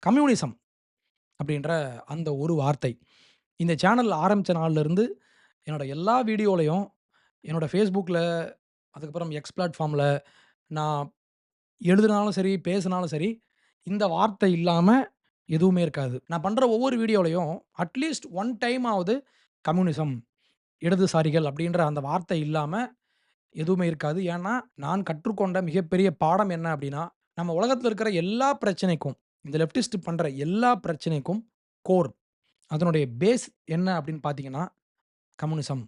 Communism அப்படின்ற அந்த ஒரு வார்த்தை. இந்த சேனல் ஆரம்பிச்ச நாள்லருந்து என்னோட எல்லா வீடியோலயும், என்னோட Facebookல, அதுக்கப்புறம் எக்ஸ் பிளாட்ஃபார்ம்ல நான் எழுதுனாலும் சரி, பேசினாலும் சரி, இந்த வார்த்தை இல்லாம எதுவுமே இருக்காது. நான் பண்ற ஒவ்வொரு வீடியோலயும் அட்லீஸ்ட் ஒன் டைம் ஆவது கம்யூனிசம், இடதுசாரிகள் அப்படின்ற அந்த வார்த்தை இல்லாம எதுவுமே இருக்காது. ஏன்னா, நான் கற்றுக்கொண்ட மிகப்பெரிய பாடம் என்ன அப்படின்னா, நம்ம உலகத்துல இருக்கிற எல்லா பிரச்சனைக்கும், இந்த லெஃப்டிஸ்ட் பண்ற எல்லா பிரச்சனைக்கும் கோர் அதனுடைய பேஸ் என்ன அப்படின்னு பார்த்தீங்கன்னா, கம்யூனிசம்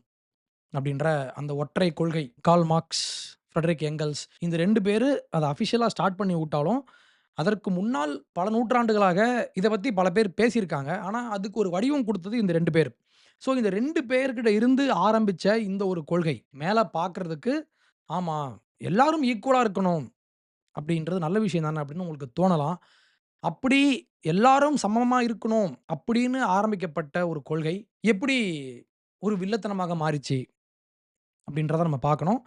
அப்படின்ற அந்த ஒற்றை கொள்கை. கார்ல் மார்க்ஸ், ஃபிரெடரிக் எங்கல்ஸ் இந்த 2 பேரு அத அஃபிஷியலா ஸ்டார்ட் பண்ணி விட்டாலும், அதற்கு முன்னால் பல நூற்றாண்டுகளாக இத பத்தி பல பேர் பேசியிருக்காங்க. ஆனா, அதுக்கு ஒரு வடிவம் குடுத்தது இந்த 2 பேர். ஸோ, இந்த 2 பேர்கிட்ட இருந்து ஆரம்பிச்ச இந்த ஒரு கொள்கை, மேல பார்க்கறதுக்கு ஆமா, எல்லாரும் ஈக்குவலா இருக்கணும் அப்படின்றது நல்ல விஷயம் தானே அப்படின்னு உங்களுக்கு தோணலாம். அப்படி எல்லாரும் சமமா இருக்கணும் அப்படின்னு ஆரம்பிக்கப்பட்ட ஒரு கொள்கை, எப்படி ஒரு வில்லத்தனமாக மாறிச்சு அப்படின்றத நம்ம பார்க்கணும்.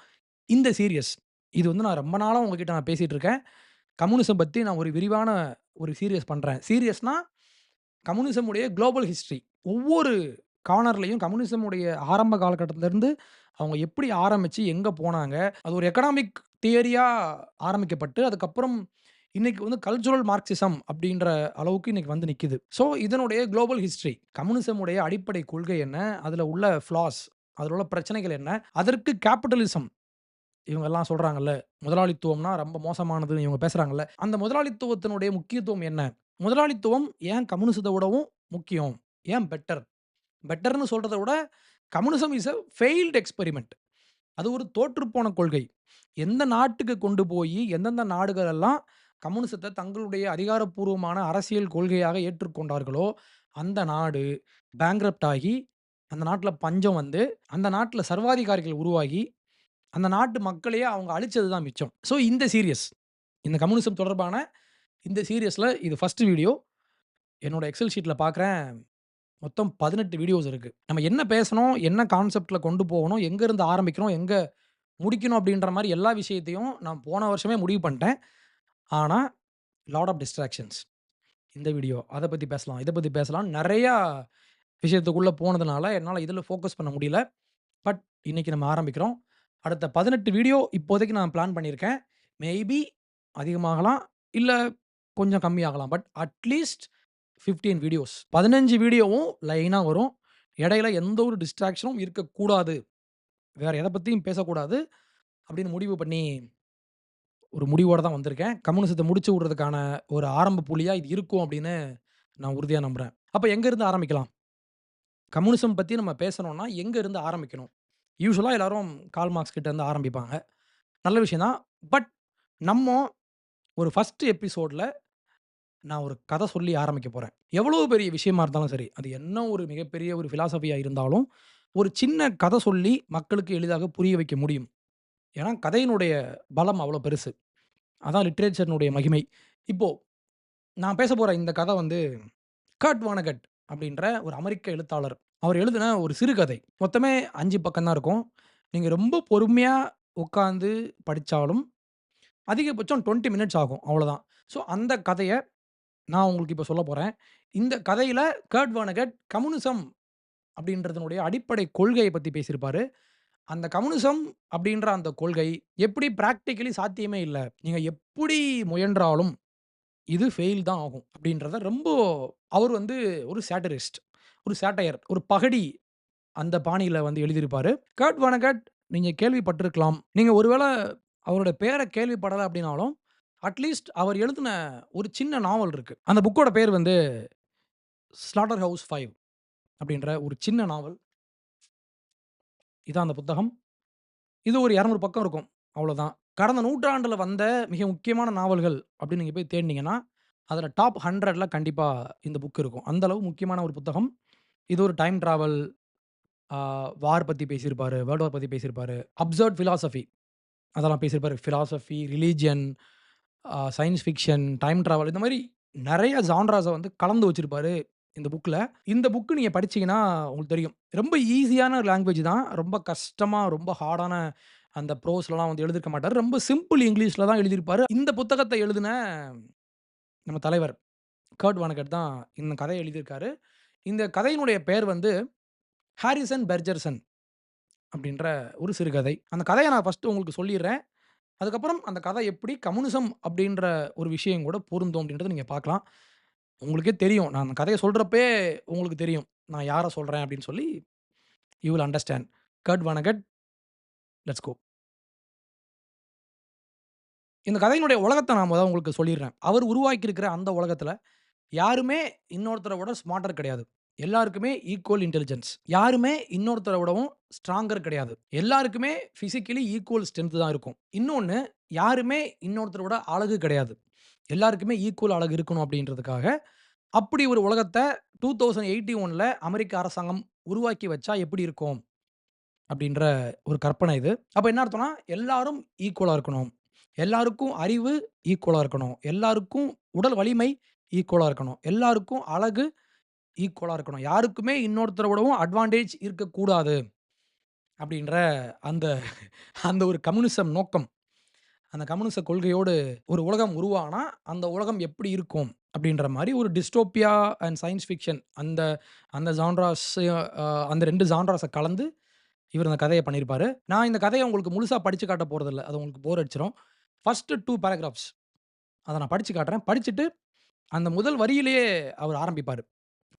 இந்த சீரியஸ் இது வந்து நான் ரொம்ப நாளா உங்ககிட்ட நான் பேசிட்டு இருக்கேன். கம்யூனிசம் பத்தி நான் ஒரு விரிவான ஒரு சீரியஸ் பண்றேன். சீரியஸ்னா கம்யூனிசம் உடைய குளோபல் ஹிஸ்டரி. ஒவ்வொரு கார்னர்லயும் கம்யூனிசம் உடைய ஆரம்ப காலகட்டத்திலருந்து அவங்க எப்படி ஆரம்பிச்சு, எங்க போனாங்க? அது ஒரு எக்கனாமிக் தியரியா ஆரம்பிக்கப்பட்டு, அதுக்கப்புறம் இன்னைக்கு வந்து கல்ச்சுரல் மார்க்சிசம் அப்படின்ற அளவுக்கு இன்னைக்கு வந்து நிக்குது. ஸோ, இதனுடைய குளோபல் ஹிஸ்டரி. கம்யூனிசம் உடைய அடிப்படை கொள்கை என்ன? அதுல உள்ள ஃப்ளாஸ், அதுல உள்ள பிரச்சனைகள் என்ன? அதற்கு கேப்பிட்டலிசம் இவங்கலாம் சொல்றாங்கல்ல, முதலாளித்துவம்னா ரொம்ப மோசமானதுன்னு இவங்க பேசுறாங்கல்ல. அந்த முதலாளித்துவத்தினுடைய முக்கியத்துவம் என்ன? முதலாளித்துவம் ஏன் கம்யூனிசத்த விடவும் முக்கியம்? ஏன் பெட்டர்? பெட்டர்ன்னு சொல்றத விட communism is a failed experiment. அது ஒரு தோற்றுப்போன கொள்கை. எந்த நாட்டுக்கு கொண்டு போயி, எந்தெந்த நாடுகள் எல்லாம் கம்யூனிசத்த தங்களுடைய அதிகாரப்பூர்வமான அரசியல் கொள்கையாக ஏற்றுக்கொண்டார்களோ, அந்த நாடு பேங்க்ரப்ட் ஆகி, அந்த நாட்ல பஞ்சம் வந்து, அந்த நாட்ல சர்வாதிகாரிகள் உருவாகி, அந்த நாட்டு மக்களையே அவங்க அழிச்சது தான் மிச்சம். ஸோ இந்த சீரியஸ், இந்த கம்யூனிசம் தொடர்பான இந்த சீரியஸ்ல இது ஃபர்ஸ்ட் வீடியோ. என்னோட எக்ஸெல் ஷீட்ல பார்க்குறேன், மொத்தம் 18 வீடியோஸ் இருக்கு. நம்ம என்ன பேசணும், என்ன கான்செப்ட்ல கொண்டு போகணும், எங்க இருந்து ஆரம்பிக்கணும், எங்க முடிக்கணும் அப்படின்ற மாரி எல்லா விஷயத்தையும் நான் போன வருஷமே முடிவு பண்ணிட்டேன். ஆனா, லாட் ஆஃப் டிஸ்ட்ராக்ஷன்ஸ். இந்த வீடியோ, அத பத்தி பேசலாம், இத பத்தி பேசலாம்ன்னு நெறையா விஷயத்துக்குள்ள போனதுனால, என்னால இதுல ஃபோக்கஸ் பண்ண முடியல. பட் இன்னைக்கு நம்ம ஆரம்பிக்கிறோம். அடுத்த 18 வீடியோ இப்போதைக்கு நான் பிளான் பண்ணியிருக்கேன். மேபி அதிகமாகலாம், இல்ல கொஞ்சம் கம்மியாகலாம். But at least 15 videos. 15 வீடியோவும் லைனா வரும். இடையில எந்த ஒரு டிஸ்ட்ராக்ஷனும் இருக்கக்கூடாது. வேற எத பத்தியும் பேசக்கூடாது அப்படின்னு முடிவு பண்ணி, ஒரு முடிவோட தான் வந்திருக்கேன். கம்யூனிசத்த முடிச்சு விடுறதுக்கான ஒரு ஆரம்ப புள்ளியா இது இருக்கும் அப்படின்னு நான் உறுதியா நம்புறேன். அப்ப எங்க இருந்து ஆரம்பிக்கலாம்? கம்யூனிசம் பத்தி நம்ம பேசணும்னா எங்க இருந்து ஆரம்பிக்கணும்? யூசுவலா எல்லாரும் கார்ல் மார்க்ஸ் கிட்ட இருந்து ஆரம்பிப்பாங்க. நல்ல விஷயம் தான். பட் நம்ம ஒரு ஃபர்ஸ்ட் எபிசோட்ல நான் ஒரு கதை சொல்லி ஆரம்பிக்க போறேன். எவ்வளவு பெரிய விஷயமா இருந்தாலும் சரி, அது என்ன ஒரு மிகப்பெரிய ஒரு பிலாசபியா இருந்தாலும், ஒரு சின்ன கதை சொல்லி மக்களுக்கு எளிதாக புரிய வைக்க முடியும். ஏன்னா, கதையினுடைய பலம் அவ்வளோ பெருசு. அதான் லிட்டரேச்சர்னுடைய மகிமை. இப்போ நான் பேசப்போற இந்த கதை வந்து கர்ட் வானகட் அப்படின்ற ஒரு அமெரிக்க எழுத்தாளர். அவர் எழுதின ஒரு சிறுகதை. மொத்தமே 5 பக்கம் தான் இருக்கும். நீங்க ரொம்ப பொறுமையா உட்கார்ந்து படிச்சாலும், அதிகபட்சம் 20 மினிட்ஸ் ஆகும். அவ்வளோதான். ஸோ அந்த கதைய நான் உங்களுக்கு இப்ப சொல்லப் போறேன். இந்த கதையில கர்ட் வானகட் கம்யூனிசம் அப்படின்றதனுடைய அடிப்படை கொள்கைய பத்தி பேசியிருப்பாரு. அந்த கம்யூனிசம் அப்படின்ற அந்த கொள்கை எப்படி பிராக்டிகலி சாத்தியமே இல்ல. நீங்க எப்படி முயன்றாலும் இது ஃபெயில் தான் ஆகும். அப்படின்றத ரொம்ப அவர் வந்து ஒரு சாட்டிரிஸ்ட். ஒரு சாட்டயர். ஒரு பகடி அந்த பாணியில வந்து எழுதியிருப்பாரு. கர்ட் வானகட் நீங்க கேள்விப்பட்டிருக்கலாம். நீங்க ஒருவேள அவரோட பேர கேள்விப்படல அப்படின்னாலும், அட்லீஸ்ட் அவர் எழுதின ஒரு சின்ன நாவல் இருக்கு. அந்த புக்கோட பேர் வந்து ஸ்லாட்டர் ஹவுஸ் 5 அப்படின்ற ஒரு சின்ன நாவல். இதான் அந்த புத்தகம். இது ஒரு 200 பக்கம் இருக்கும். அவ்வளோதான். கடந்த நூற்றாண்டுல வந்த மிக முக்கியமான நாவல்கள் அப்படின்னு நீங்க போய் தேடினீங்கன்னா, அதுல டாப் 100ல கண்டிப்பா இந்த புக் இருக்கும். அந்த அளவு முக்கியமான ஒரு புத்தகம். இது ஒரு டைம் டிராவல், ஆ வார் பத்தி பேசியிருப்பாரு. வேர்ல்ட் வார் பத்தி பேசியிருப்பாரு. அப்சர்ட் பிலாசபி அதெல்லாம் பேசியிருப்பாரு. Philosophy, religion, science fiction, time travel இந்த மாரி நெறைய ஜான்ராஸ வந்து கலந்து வச்சிருப்பாரு இந்த புக்ல. இந்த புக் நீங்க படிச்சீங்கன்னா உங்களுக்கு தெரியும். ரொம்ப ஈஸியான லாங்குவேஜ் தான். ரொம்ப கஷ்டமா, ரொம்ப ஹார்டான அந்த ப்ரோஸ்லலாம் வந்து எழுதியிருக்க மாட்டாரு. ரொம்ப சிம்பிள் இங்கிலீஷ்ல தான் எழுதியிருப்பாரு. இந்த புத்தகத்த எழுதின நம்ம தலைவர் கர்ட் வானகட் தான் இந்த கதைய எழுதியிருக்காரு. இந்த கதையினுடைய பெயர் வந்து ஹாரிசன் பெர்ஜர்சன் அப்படின்ற ஒரு சிறுகதை. அந்த கதைய நான் ஃபர்ஸ்ட்டு உங்களுக்கு சொல்லிர்றேன். அதுக்கப்புறம் அந்த கதை எப்படி கம்யூனிசம் அப்படின்ற ஒரு விஷயம் கூட பொருந்தும் அப்படின்றத நீங்க பார்க்கலாம். உங்களுக்கே தெரியும். நான் அந்த கதைய சொல்றப்பயே உங்களுக்கு தெரியும். நான் யார சொல்றேன் அப்படின்னு சொல்லி you will understand. Kurt Vonnegut, let's go. இந்த கதையினுடைய உலகத்த நான் மொத உங்களுக்கு சொல்லிர்றேன். அவர் உருவாக்கியிருக்கிற அந்த உலகத்துல யாருமே இன்னொருத்தர விட ஸ்மார்ட்டர் கிடையாது. எல்லாருக்குமே ஈக்குவல் இன்டெலிஜென்ஸ். யாருமே இன்னொருத்தர விடவும் ஸ்ட்ராங்கர் கிடையாது. எல்லாருக்குமே பிசிக்கலி ஈக்குவல் ஸ்ட்ரெங்த் தான் இருக்கும். இன்னொன்னு யாருமே இன்னொருத்தர விட அழகு கிடையாது. எல்லாருக்குமே ஈக்குவல் அழகு இருக்கணும் அப்படின்றதுக்காக, அப்படி ஒரு உலகத்த 2081ல அமெரிக்க அரசாங்கம் உருவாக்கி வச்சா எப்படி இருக்கும்? அப்படின்ற ஒரு கற்பனை இது. அப்ப என்ன அர்த்தம்னா, எல்லாரும் ஈக்குவலா இருக்கணும். எல்லாருக்கும் அறிவு ஈக்குவலா இருக்கணும். எல்லாருக்கும் உடல் வலிமை ஈக்குவலா இருக்கணும். எல்லாருக்கும் அழகு ஈக்குவலா இருக்கணும். யாருக்குமே இன்னொருத்தர விடவும் அட்வான்டேஜ் இருக்கக்கூடாது. அப்படின்ற அந்த அந்த ஒரு கம்யூனிசம் நோக்கம். அந்த கம்யூனிச கொள்கையோடு ஒரு உலகம் உருவானா, அந்த உலகம் எப்படி இருக்கும்? அப்படின்ற மாரி ஒரு டிஸ்டோபியா அண்ட் சயன்ஸ் ஃபிக்ஷன் அந்த அந்த ஜான்ராஸ் அந்த 2 ஜான்ராஸ கலந்து இவரு அந்த கதைய பண்ணியிருப்பாரு. நான் இந்த கதைய உங்களுக்கு முழுசா படிச்சு காட்ட போறதில்ல. அது உங்களுக்கு போர் அடிச்சுரும். ஃபர்ஸ்ட் 2 பேராகிராஃப்ஸ் அத நான் படிச்சு காட்டுறேன். படிச்சுட்டு அந்த முதல் வரியிலேயே அவர் ஆரம்பிப்பாரு.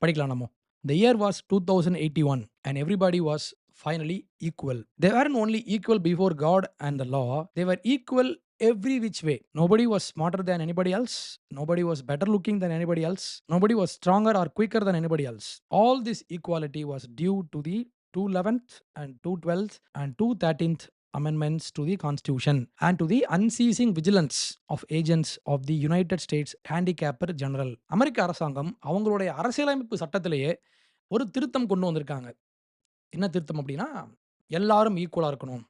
படிக்கலாம் நம்மோ. "The year was 2081 and everybody was finally equal. They weren't only equal before God and the law, they were equal every which way. Nobody was smarter than anybody else. Nobody was better looking than anybody else. Nobody was stronger or quicker than anybody else. All this equality was due to the 211th and 212th and 213th amendments to the Constitution and to the unceasing vigilance of agents of the United States Handicapper General." அமெரிக்க அரசாங்கம் அவங்களுடைய அரசியலமைப்பு சட்டத்திலேயே ஒரு திருத்தம் கொண்டு வந்திருக்காங்க. என்ன திருத்தம் அப்டின்னா, எல்லாரும் ஈக்குவலா இருக்கணும்.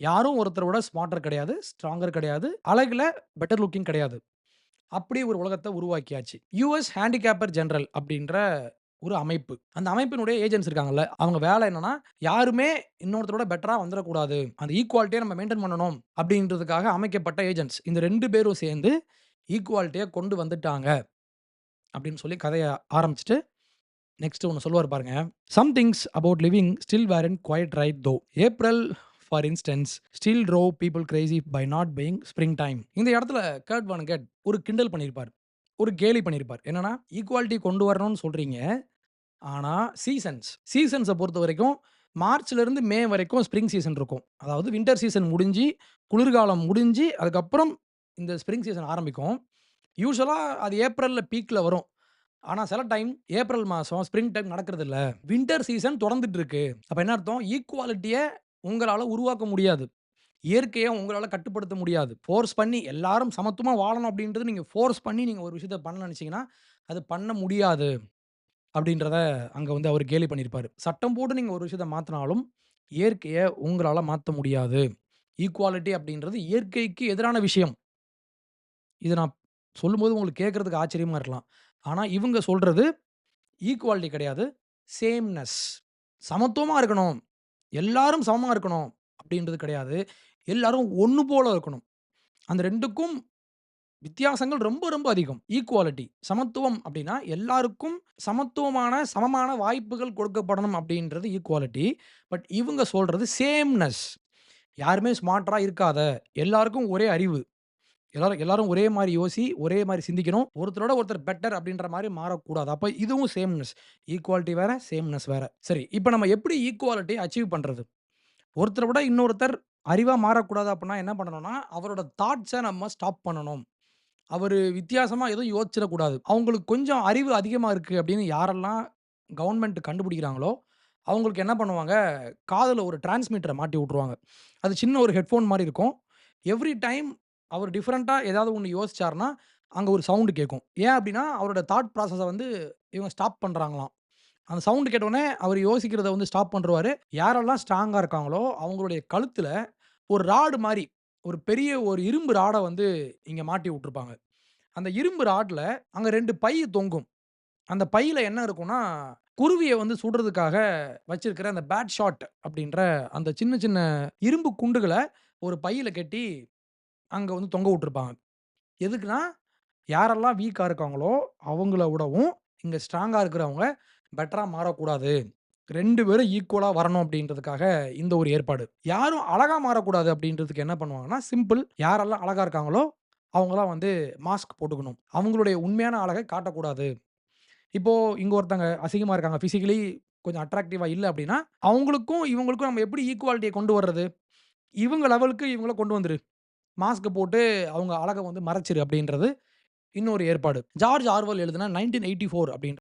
யாரும் ஒருத்தர விட ஸ்மார்ட்டர் கிடையாது, ஸ்ட்ராங்கர் கிடையாது, அழகுல பெட்டர் லுக்கிங் கிடையாது. அப்படி ஒரு உலகத்த உருவாக்கியாச்சு. யுஎஸ் ஹேண்டிகேப்பர் ஜெனரல் அப்படின்ற ஒரு அமைப்பு. அந்த அமைப்பினுடைய ஏஜென்ட்ஸ் இருக்காங்கல்ல, அவங்க வேலை என்னன்னா, யாருமே இன்னொருத்தரோட பெட்டரா வந்துறக்கூடாது. அந்த ஈக்குவாலிட்டிய நம்ம மெயின்டெயின் பண்ணணும் அப்படின்றதுக்காக அமைக்கப்பட்ட ஏஜென்ட்ஸ். இந்த 2 பேரும் சேர்ந்து ஈக்குவாலிட்டிய கொண்டு வந்துட்டாங்க அப்படின்னு சொல்லி கதைய ஆரம்பிச்சுட்டு நெக்ஸ்ட் ஒண்ணு சொல்லுவாரு பாருங்க. "Some things about living still weren't quite right though. April, for instance, still drove people crazy by not being springtime." இந்த இடத்துல கர்ட் வானகட் ஒரு கிண்டல் பண்ணியிருப்பார். ஒரு கேலி பண்ணியிருப்பார். என்னன்னா, ஈக்குவாலிட்டி கொண்டு வரணும்னு சொல்றீங்க. ஆனா சீசன்ஸ பொறுத்தவரைக்கும் மார்ச்லருந்து மே வரைக்கும் ஸ்ப்ரிங் சீசன் இருக்கும். அதாவது வின்டர் சீசன் முடிஞ்சு, குளிர்காலம் முடிஞ்சு, அதுக்கப்புறம் இந்த ஸ்ப்ரிங் சீசன் ஆரம்பிக்கும். யூசுவலா அது ஏப்ரல்ல பீக்ல வரும். ஆனா சில டைம் ஏப்ரல் மாசம் ஸ்ப்ரிங் டைம் நடக்கிறதில்ல. வின்டர் சீசன் தொடர்ந்துட்டு இருக்கு. அப்ப என்ன அர்த்தம்? ஈக்குவாலிட்டிய உங்களால உருவாக்க முடியாது. இயற்கைய உங்களால கட்டுப்படுத்த முடியாது. ஃபோர்ஸ் பண்ணி எல்லாரும் சமத்துவமா வாழணும் அப்படின்றது நீங்க ஃபோர்ஸ் பண்ணி நீங்க ஒரு விஷயத்த பண்ண நெனச்சீங்கன்னா, அது பண்ண முடியாது. அப்படின்றத அங்க வந்து அவரு கேலி பண்ணியிருப்பாரு. சட்டம் போட்டு நீங்க ஒரு விஷயத்த மாத்துனாலும், இயற்கைய உங்களால மாத்த முடியாது. ஈக்குவாலிட்டி அப்படின்றது இயற்கைக்கு எதிரான விஷயம். இத நான் சொல்லும்போது உங்களுக்கு கேட்கறதுக்கு ஆச்சரியமா இருக்கலாம். ஆனா இவங்க சொல்றது ஈக்குவாலிட்டி கிடையாது. சேம்னஸ். சமத்துவமா இருக்கணும். எல்லாரும் சமமா இருக்கணும் அப்படின்றது கிடையாது. எல்லாரும் ஒண்ணு போல இருக்கணும். அந்த 2க்கும் வித்தியாசங்கள் ரொம்ப, ரொம்ப அதிகம். ஈக்குவாலிட்டி சமத்துவம் அப்டின்னா, எல்லாருக்கும் சமத்துவமான, சமமான வாய்ப்புகள் கொடுக்கப்படணும் அப்டின்றது ஈக்குவாலிட்டி. பட் இவங்க சொல்றது சேம்னஸ். யாருமே ஸ்மார்ட்டரா இருக்காத. எல்லாருக்கும் ஒரே அறிவு. எல்லாரும் எல்லாரும் ஒரே மாரி ஒரே மாரி சிந்திக்கணும். ஒருத்தரோட ஒருத்தர் பெட்டர் அப்டின்ற மாரி மாறக்கூடாது. அப்ப இதுவும் சேம்னஸ். ஈக்குவாலிட்டி வேற, சேம்னஸ் வேற. சரி, இப்ப நம்ம எப்படி ஈக்குவாலிட்டிய அச்சீவ் பண்றது? ஒருத்தர விட இன்னொருத்தர் அறிவா மாறக்கூடாது அப்டின்னா என்ன பண்ணணும்னா, அவரோட தாட்ஸ நம்ம ஸ்டாப் பண்ணணும். அவரு வித்தியாசமா எதுவும் யோசிச்சிடக்கூடாது. அவங்களுக்கு கொஞ்சம் அறிவு அதிகமா இருக்கு அப்படின்னு யாரெல்லாம் கவர்ன்மென்ட் கண்டுபிடிக்கிறாங்களோ, அவங்களுக்கு என்ன பண்ணுவாங்க, காதுல ஒரு டிரான்ஸ்மிட்டர மாட்டி விட்டுருவாங்க. அது சின்ன ஒரு ஹெட்ஃபோன் மாரி இருக்கும். எவ்ரி டைம் அவர் டிஃபரண்டா ஏதாவது ஒண்ணு யோசிச்சாருன்னா, அங்க ஒரு சவுண்ட் கேட்கும். ஏன் அப்படின்னா, அவரோட தாட் ப்ராசஸ வந்து இவங்க ஸ்டாப் பண்றாங்களாம். அந்த சவுண்ட் கேட்டவுனே அவர் யோசிக்கிறத வந்து ஸ்டாப் பண்ருவாரு. யாரெல்லாம் ஸ்ட்ராங்கா இருக்காங்களோ, அவங்களுடைய கழுத்துல ஒரு ராடு மாரி, ஒரு பெரிய ஒரு இரும்பு ராட வந்து இங்க மாட்டி விட்டுருப்பாங்க. அந்த இரும்பு ராட்ல அங்க 2 பை தொங்கும். அந்த பையில என்ன இருக்கும்னா, குருவிய வந்து சுடுறதுக்காக வச்சிருக்கிற அந்த பேட் ஷாட் அப்படின்ற அந்த சின்ன சின்ன இரும்பு குண்டுகள ஒரு பையில கட்டி அங்க வந்து தொங்க விட்டுருப்பாங்க. எதுக்குன்னா, யாரெல்லாம் வீக்கா இருக்காங்களோ, அவங்கள விடவும் இங்க ஸ்ட்ராங்கா இருக்கிறவங்க பெட்டரா மாறக்கூடாது. 2 பேரும் ஈக்குவலா வரணும் அப்டின்றதுக்காக இந்த ஒரு ஏற்பாடு. யாரும் அழகா மாறக்கூடாது அப்டின்றதுக்கு என்ன பண்ணுவாங்கன்னா, சிம்பிள் யாரெல்லாம் அழகா இருக்காங்களோ, அவங்கலாம் வந்து மாஸ்க் போட்டுக்கணும். அவங்களுடைய உண்மையான அழக காட்டக்கூடாது. இப்போ இங்க ஒருத்தங்க அசிங்கமா இருக்காங்க. பிசிக்கலி கொஞ்சம் அட்ராக்டிவா இல்ல அப்டின்னா, அவங்களுக்கும் இவங்களுக்கும் நம்ம எப்படி ஈக்குவாலிட்டிய கொண்டு வர்றது? இவங்க லெவலுக்கு இவங்கள கொண்டு வந்துரு. மாஸ்க் போட்டு அவங்க அழக வந்து மறைச்சிரு அப்டின்றது இன்னொரு ஏற்பாடு. ஜார்ஜ் ஆர்வெல் எழுதின 1984 அப்டின்ற